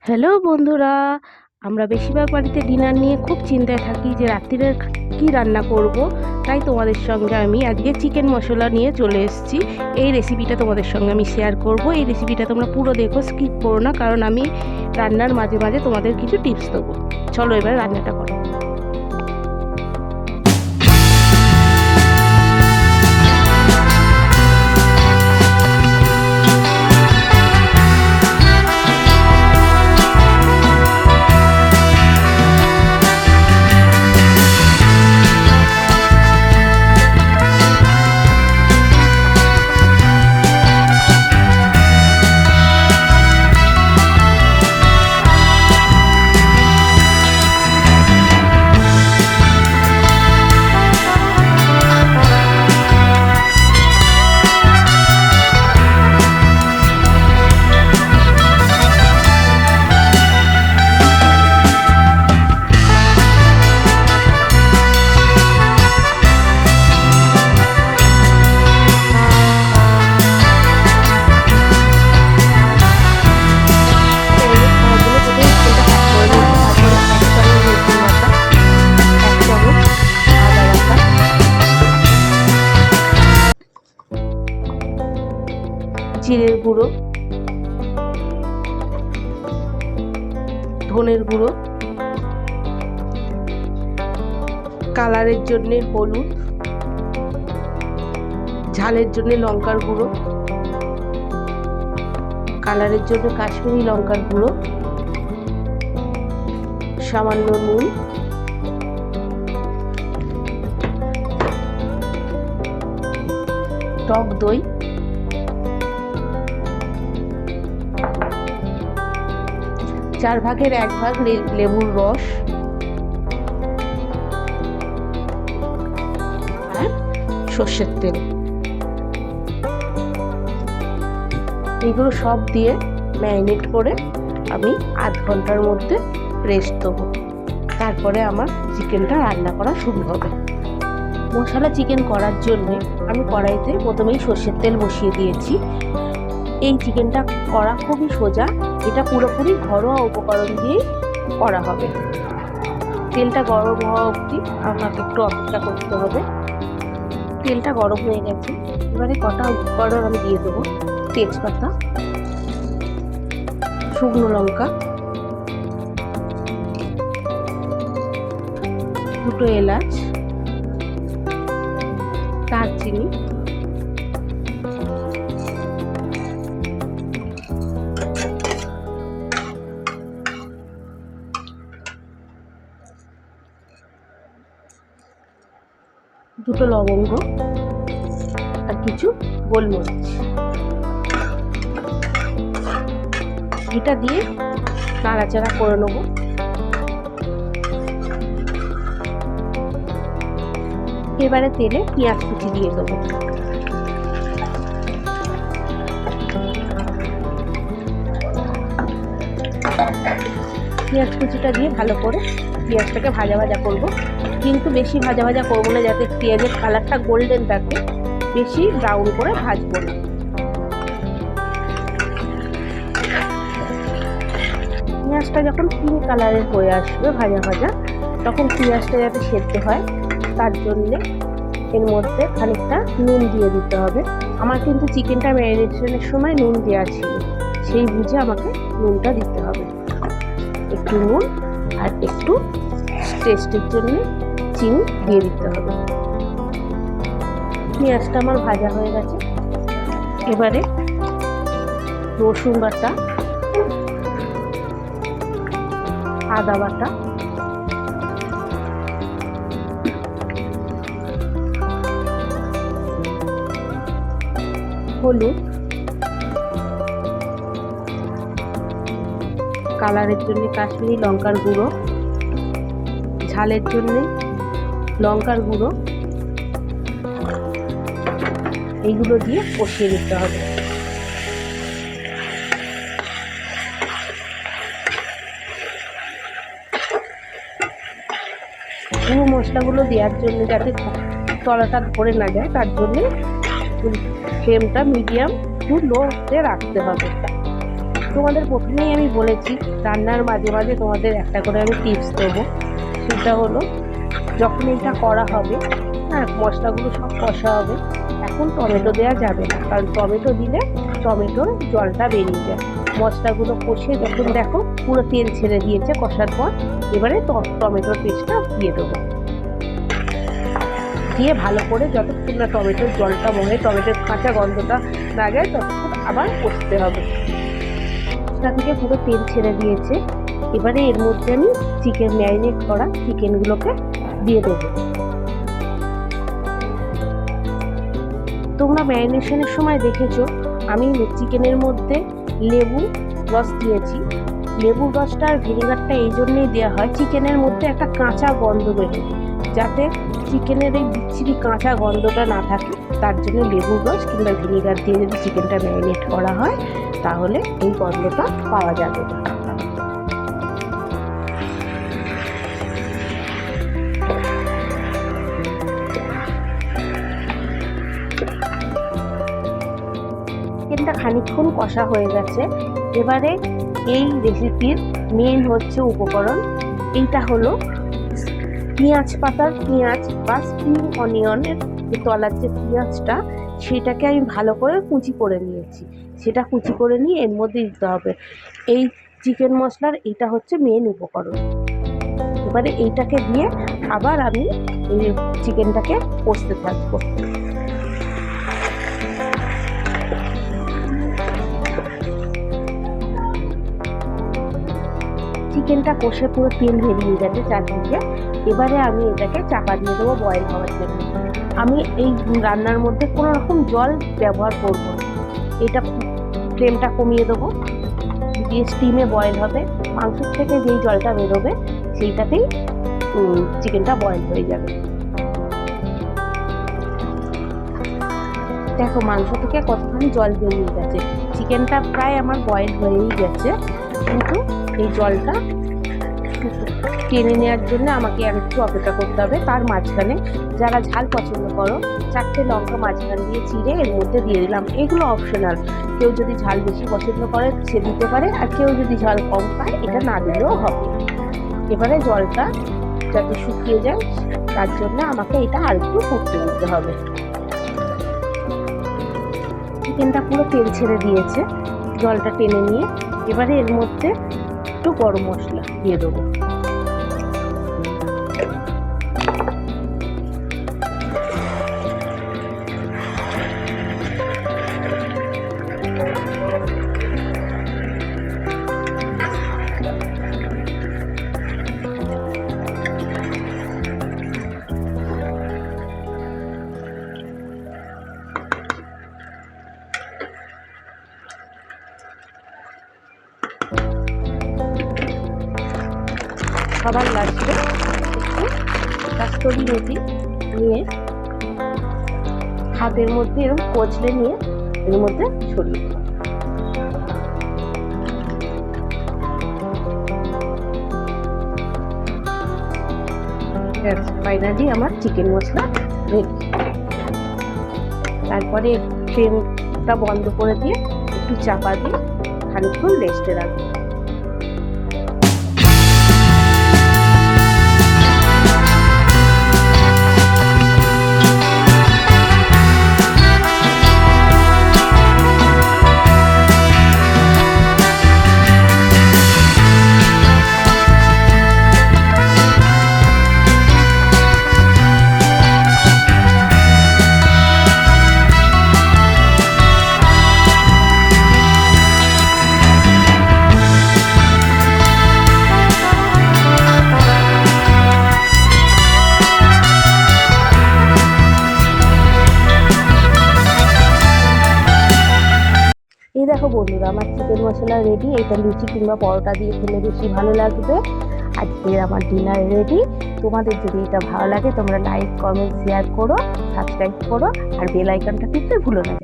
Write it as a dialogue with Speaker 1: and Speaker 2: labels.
Speaker 1: Hello বন্ধুরা, আমরা বেশিরভাগ বাড়িতে ডিনার নিয়ে খুব চিন্তায় থাকি যে রাত্রিরে কী রান্না করব। তাই তোমাদের সঙ্গে আমি আজকে চিকেন মশলা নিয়ে চলে এসেছি। এই রেসিপিটা তোমাদের সঙ্গে আমি শেয়ার করব। এই রেসিপিটা তোমরা পুরো দেখো, স্কিপ করো না, কারণ আমি রান্নার মাঝে মাঝে তোমাদের কিছু টিপস দেবো। চলো এবার রান্নাটা করো। জিরের গুঁড়ো, ধনের গুঁড়ো, কালারের জন্য হলুদ, ঝালের জন্য লঙ্কার গুঁড়ো, কালারের জন্য কাশ্মীরি লঙ্কার গুঁড়ো, সামান্য নুন, টক দই, 1/4 লেবুর রস আর সর্ষের তেল। এগুলো সব দিয়ে ম্যারিনেট করে আমি আধ ঘন্টার মধ্যে রেস্ট দেবো। তারপরে আমার চিকেনটা রান্না করা শুরু হবে। মশলা চিকেন করার জন্য আমি কড়াইতে প্রথমেই সর্ষের তেল বসিয়ে দিয়েছি। এই চিকেনটা করা খুবই সোজা, এটা পুরোপুরি ঘরোয়া উপকরণ দিয়ে করা হবে। তেলটা গরম হওয়া অবধি আমাকে একটু অপেক্ষা করতে হবে। তেলটা গরম হয়ে গেছে, এবারে কটা উপকরণ আমি দিয়ে দেবো। তেজপাতা, শুকনো লঙ্কা, 2 এলাচ, দারচিনি, দুটো লবঙ্গ আর কিছু গোলমরিচ। এটা দিয়ে নাড়াচাড়া করে নেব। এবারে তেলে পেঁয়াজ কুচি দিয়ে দেবো। পেঁয়াজ কুচিটা দিয়ে ভালো করে পেঁয়াজটাকে ভাজা ভাজা করব, কিন্তু বেশি ভাজা ভাজা করবো না, যাতে পেঁয়াজের কালারটা গোল্ডেন থাকে। বেশি ব্রাউন করে ভাজবো না। পেঁয়াজটা যখন পিঙ্ক কালারের হয়ে আসবে ভাজা ভাজা, তখন পেঁয়াজটা যাতে সেদ্ধ হয় তার জন্যে এর মধ্যে খানিকটা নুন দিয়ে দিতে হবে। আমার কিন্তু চিকেনটা ম্যারিনেশনের সময় নুন দেওয়া ছিল, সেই বুঝে আমাকে নুনটা দিতে হবে। একটু নুন আর একটু টেস্টের জন্য চিনি দিয়ে দিতে হবে। পেঁয়াজটা আমার ভাজা হয়ে গেছে। এবারে রসুন বাটা, আদা বাটা, হলুদ, কালারের জন্য কাশ্মীরি লঙ্কার গুঁড়ো, ঝালের জন্য লঙ্কার গুঁড়ো, এইগুলো দিয়ে কষিয়ে নিতে হবে। পুরো মশলাগুলো দেওয়ার জন্য যাতে তলাটা ধরে না যায়, তার জন্য ফ্লেমটা মিডিয়াম টু লোতে রাখতে হবে। তোমাদের প্রথমেই আমি বলেছি রান্নার মাঝে মাঝে তোমাদের একটা করে আমি টিপস দেবো। সেটা হলো যখন এটা করা হবে, হ্যাঁ, মশলাগুলো সব কষা হবে, এখন টমেটো দেওয়া যাবে না, কারণ টমেটো দিলে টমেটোর জলটা বেরিয়ে যায়। মশলাগুলো কষে যখন দেখো পুরো তেল ছেড়ে দিয়েছে কষার পর, এবারে টমেটোর পেস্টটা দিয়ে দেবো। দিয়ে ভালো করে যতক্ষণ না টমেটোর জলটা মনে, টমেটোর কাঁচা গন্ধটা না যায়, ততক্ষণ আবার কষতে হবে। মশলা থেকে পুরো তেল ছেড়ে দিয়েছে, এবারে এর মধ্যে আমি চিকেন ম্যারিনেট করা চিকেনগুলোকে দিয়ে দেবো। তোমরা ম্যারিনেশনের সময় দেখেছো আমি চিকেনের মধ্যে লেবু রস দিয়েছি। লেবুর রসটা আর ভিনেগারটা এই জন্যই দেওয়া হয়, চিকেনের মধ্যে একটা কাঁচা গন্ধ বেরোয়, যাতে চিকেনের এই বিচ্ছিরি কাঁচা গন্ধটা না থাকে। তার জন্য লেবুর রস কিংবা ভিনেগার দিয়ে যদি চিকেনটা ম্যারিনেট করা হয়, তাহলে এই গন্ধটা পাওয়া যাবে না। চিকেনটা খানিকক্ষণ কষা হয়ে গেছে। এবারে এই রেসিপির মেন হচ্ছে উপকরণ, এইটা হলো পেঁয়াজ পাতার পেঁয়াজ বা স্প্রিং অনিয়নের তলার যে পেঁয়াজটা, সেটাকে আমি ভালো করে কুচি করে নিয়েছি। সেটা কুচি করে নিয়ে এর মধ্যে দিতে হবে। এই চিকেন মশলার এটা হচ্ছে মেন উপকরণ। এবারে এইটাকে দিয়ে আবার আমি এই চিকেনটাকে কষতে থাকবো। চিকেনটা কষে পুরো তেল বেরিয়ে গেছে চারদিকে। এবারে আমি এটাকে চাপা দিয়ে দেবো বয়েল হওয়ার জন্য। আমি এই রান্নার মধ্যে কোনো রকম জল ব্যবহার করব না। এটা ফ্লেমটা কমিয়ে দেবো, দিয়ে স্টিমে বয়েল হবে। মাংসের থেকে যেই জলটা বেরোবে সেইটাতেই চিকেনটা বয়েল হয়ে যাবে। দেখো মাংস থেকে কতখানি জল বেরিয়ে গেছে। চিকেনটা প্রায় আমার বয়েল হয়েই গেছে, কিন্তু এই জলটা টেনে নেওয়ার জন্য আমাকে আর একটু অপেক্ষা করতে হবে। তার মাঝখানে যারা ঝাল পছন্দ করো, 4টে লঙ্কা মাঝখান দিয়ে চিড়ে এর মধ্যে দিয়ে দিলাম। এগুলো অপশনাল, কেউ যদি ঝাল বেশি পছন্দ করে সে দিতে পারে, আর কেউ যদি ঝাল কম খায় এটা না দিলেও হবে। এবারে জলটা যাতে শুকিয়ে যায় তার জন্য আমাকে এটা আর একটু ফুটতে দিতে হবে। চিকেনটা পুরো তেল ছেড়ে দিয়েছে, জলটা টেনে নিয়ে এবারে এর মধ্যে একটু গরম মশলা দিয়ে দেবো। সবার লাস্টে একটু কাস্তুরি মেথি নিয়ে হাতের মধ্যে এরকম কচলে নিয়ে এর মধ্যে ছড়িয়ে দেব। ফাইনালি আমার চিকেন মশলা রেডি। তারপরে ফ্লেমটা বন্ধ করে দিয়ে একটু চাপা দিয়ে খানিকক্ষণ রেস্টে রাখবো। এই দেখো বন্ধুরা, আমার চিকেন মশলা রেডি। এটা লুচি কিংবা পরোটা দিয়ে খেলে বেশি ভালো লাগবে। আজকে আমার ডিনার রেডি। তোমাদের যদি এটা ভালো লাগে তোমরা লাইক, কমেন্ট, শেয়ার করো, সাবস্ক্রাইব করো, আর বেল আইকনটা টিপতে ভুলো না।